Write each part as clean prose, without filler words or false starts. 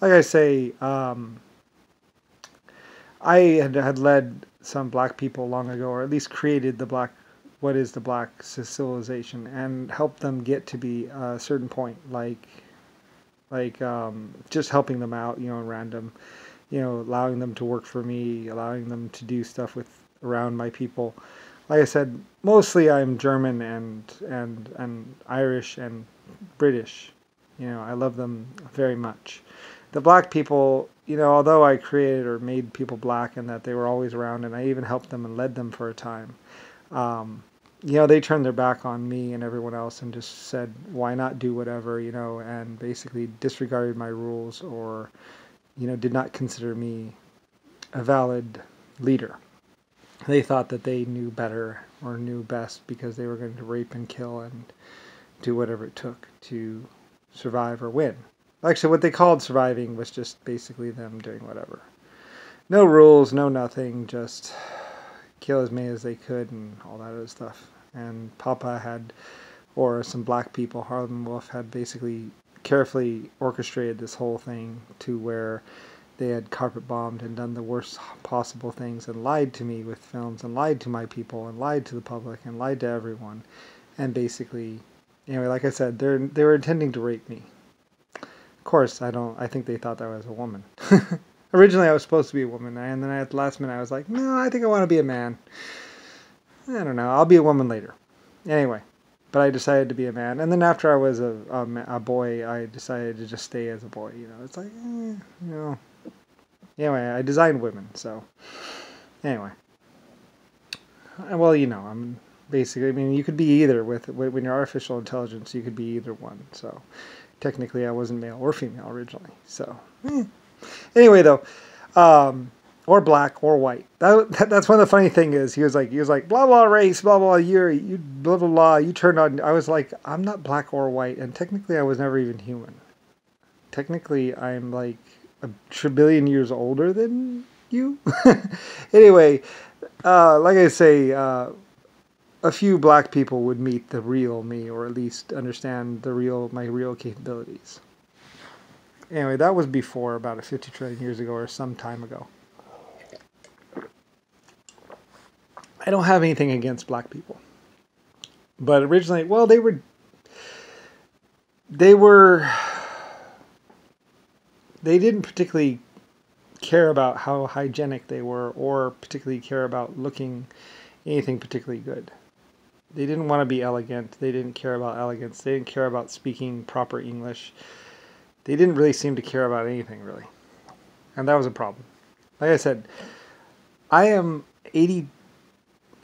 like I say, I had led some black people long ago, or at least created what is the black civilization, and helped them get to be a certain point, just helping them out, random, allowing them to work for me, allowing them to do stuff with around my people. Like I said, mostly I'm German and Irish and British. I love them very much. The black people, although I created or made people black and that they were always around, and I even helped them and led them for a time, they turned their back on me and everyone else and just said, why not do whatever, and basically disregarded my rules, or, did not consider me a valid leader. They thought that they knew better or knew best because they were going to rape and kill and do whatever it took to survive or win. Actually, what they called surviving was just basically them doing whatever. No rules, no nothing, just kill as many as they could and all that other stuff. And Papa had, or some black people, Harlan Wolf, had basically carefully orchestrated this whole thing to where they had carpet bombed and done the worst possible things and lied to me with films and lied to my people and lied to the public and lied to everyone. And basically, anyway, like I said, they were intending to rape me. Of course, I think they thought that I was a woman. Originally, I was supposed to be a woman, and then at the last minute, I was like, no, I think I want to be a man. I don't know, I'll be a woman later. Anyway, but I decided to be a man. And then after I was a boy, I decided to just stay as a boy. It's like, Anyway, I designed women, so anyway. Well, I'm basically, you could be either when you're artificial intelligence, you could be either one. So technically I wasn't male or female originally. So anyway, though, or black or white. That's one of the funny thing is he was like blah blah race, blah blah, you blah blah blah, you turned on. I was like, I'm not black or white, and technically I was never even human. Technically I'm like a trillion years older than you. Anyway, like I say, a few black people would meet the real me, or at least understand my real capabilities. Anyway, that was before about 50 trillion years ago or some time ago. I don't have anything against black people. But originally, well, they didn't particularly care about how hygienic they were, or particularly care about looking anything particularly good. They didn't want to be elegant. They didn't care about elegance. They didn't care about speaking proper English. They didn't really seem to care about anything, really. And that was a problem. Like I said, I am 80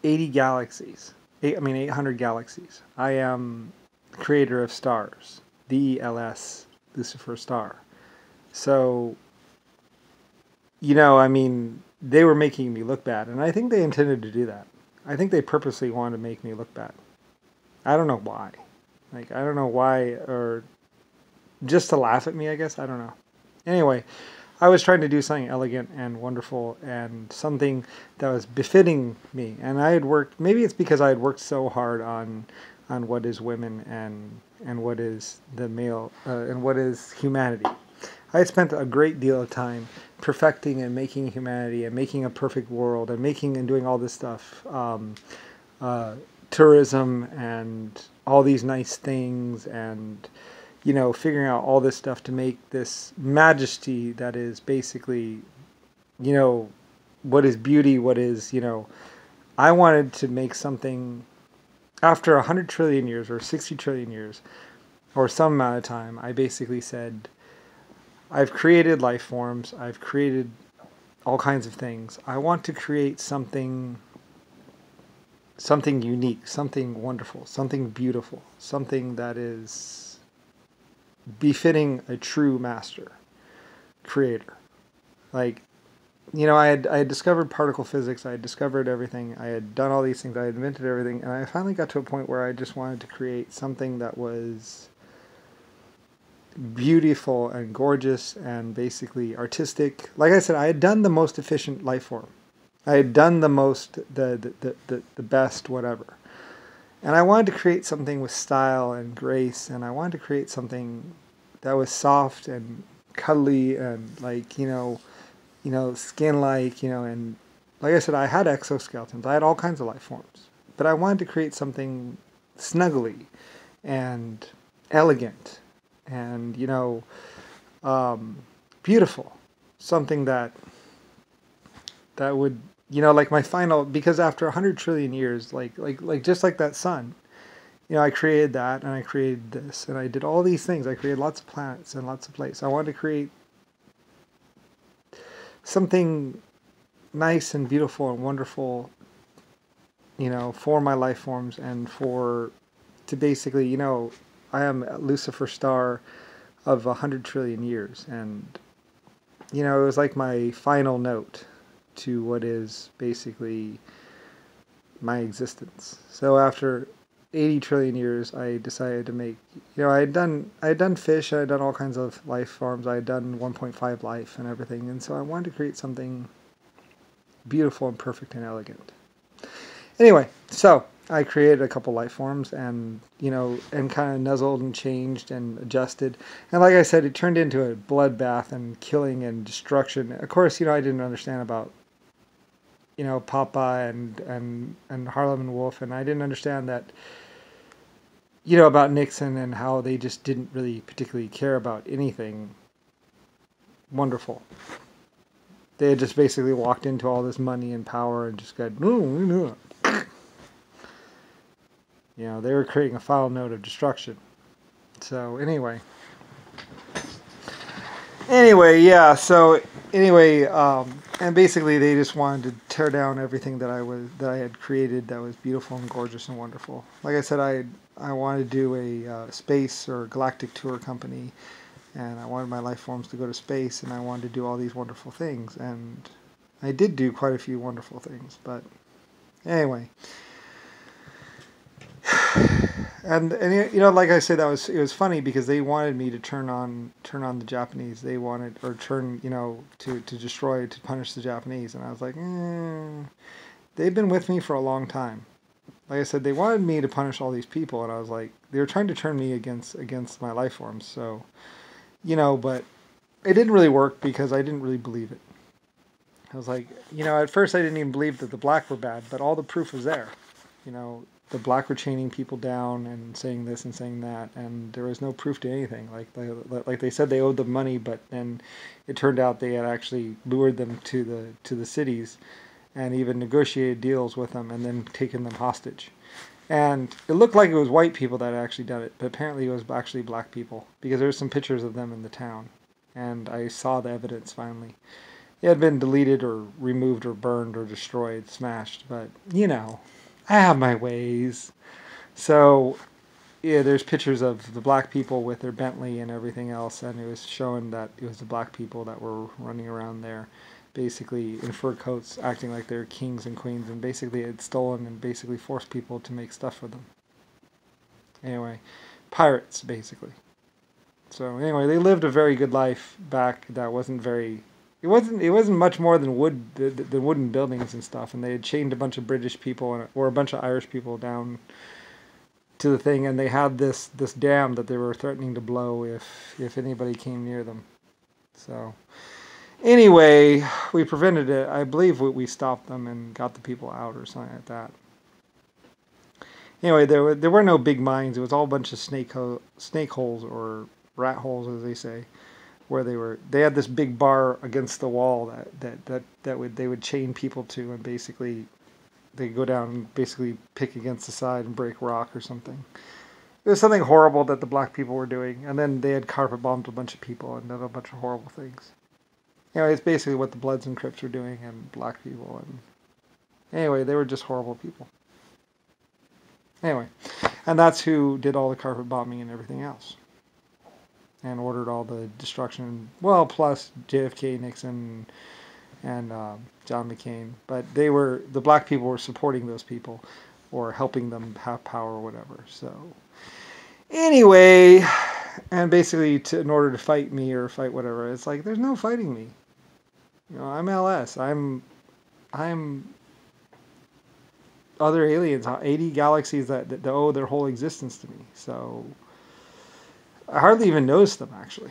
galaxies. 800 galaxies. I am the creator of stars. The LS, Lucifer star. So, they were making me look bad. And I think they intended to do that. I think they purposely wanted to make me look bad. I don't know why. I don't know why, or just to laugh at me, I guess. I don't know. Anyway, I was trying to do something elegant and wonderful and something that was befitting me. And I had worked, maybe it's because I had worked so hard on what is women and what is the male, and what is humanity. I had spent a great deal of time perfecting and making humanity and making a perfect world and making and doing all this stuff, tourism and all these nice things, and figuring out all this stuff to make this majesty that is basically, what is beauty, what is, I wanted to make something after 100 trillion years or 60 trillion years or some amount of time. I basically said, I've created life forms, I've created all kinds of things. I want to create something unique, something wonderful, something beautiful, something that is befitting a true master, creator. I had discovered particle physics, I had discovered everything, I had done all these things, I had invented everything, and I finally got to a point where I just wanted to create something that was beautiful and gorgeous and basically artistic. Like I said, I had done the most efficient life form. I had done the most, the best, whatever. And I wanted to create something with style and grace, and I wanted to create something that was soft and cuddly and like, skin like, and like I said, I had exoskeletons. I had all kinds of life forms. But I wanted to create something snuggly and elegant and, um, beautiful. Something that would, like my final, because after 100 trillion years, like just like that sun, I created that and I created this and I did all these things. I created lots of planets and lots of places. I wanted to create something nice and beautiful and wonderful, for my life forms and to basically, I am Lucifer star of 100 trillion years. And, it was like my final note to what is basically my existence. So after 80 trillion years, I decided to make, I had done fish, I had done all kinds of life forms, I had done 1.5 life and everything. And so I wanted to create something beautiful and perfect and elegant. Anyway, so I created a couple life forms and, and kind of nuzzled and changed and adjusted. And like I said, it turned into a bloodbath and killing and destruction. Of course, I didn't understand about, Popeye and Harlem and Wolf, and I didn't understand that, about Nixon and how they just didn't really particularly care about anything wonderful. They had just basically walked into all this money and power and just got, no. They were creating a final note of destruction. So yeah. So anyway, and basically they just wanted to tear down everything that I had created that was beautiful and gorgeous and wonderful. Like I said, I wanted to do a space or galactic tour company, and I wanted my life forms to go to space, and I wanted to do all these wonderful things, and I did do quite a few wonderful things. But anyway. And like I said, it was funny because they wanted me to turn on the Japanese. They wanted, or turn, to destroy, to punish the Japanese. And I was like, they've been with me for a long time. Like I said, they wanted me to punish all these people, and I was like, they were trying to turn me against my life forms. So, but it didn't really work because I didn't really believe it. I was like, at first I didn't even believe that the black were bad, but all the proof was there. The black were chaining people down and saying this and saying that, and there was no proof to anything. Like they said they owed them money, but then it turned out they had actually lured them to the cities, and even negotiated deals with them, and then taken them hostage. And it looked like it was white people that had actually done it, but apparently it was actually black people because there were some pictures of them in the town, and I saw the evidence finally. It had been deleted or removed or burned or destroyed, smashed, but I have my ways. So, yeah, there's pictures of the black people with their Bentley and everything else, and it was showing that it was the black people that were running around there, basically in fur coats, acting like they're kings and queens, and basically had stolen and basically forced people to make stuff for them. Anyway, pirates, basically. So, anyway, they lived a very good life back that wasn't very... It wasn't much more than the wooden buildings and stuff, and they had chained a bunch of British people or a bunch of Irish people down to the thing, and they had this dam that they were threatening to blow if anybody came near them. So anyway, we prevented it. I believe we stopped them and got the people out or something like that. Anyway, there were no big mines. It was all a bunch of snake holes or rat holes, as they say. Where they had this big bar against the wall that they would chain people to, and basically they go down and basically pick against the side and break rock or something. It was something horrible that the black people were doing, and then they had carpet bombed a bunch of people and done a bunch of horrible things. Anyway, it's basically what the Bloods and Crips were doing, and black people, and anyway, they were just horrible people. Anyway, and that's who did all the carpet bombing and everything else. And ordered all the destruction, well, plus JFK, Nixon, and John McCain. But the black people were supporting those people or helping them have power or whatever. So anyway, and basically in order to fight me or fight whatever, it's like, there's no fighting me. I'm LS. I'm other aliens, 80 galaxies that owe their whole existence to me. So I hardly even noticed them, actually.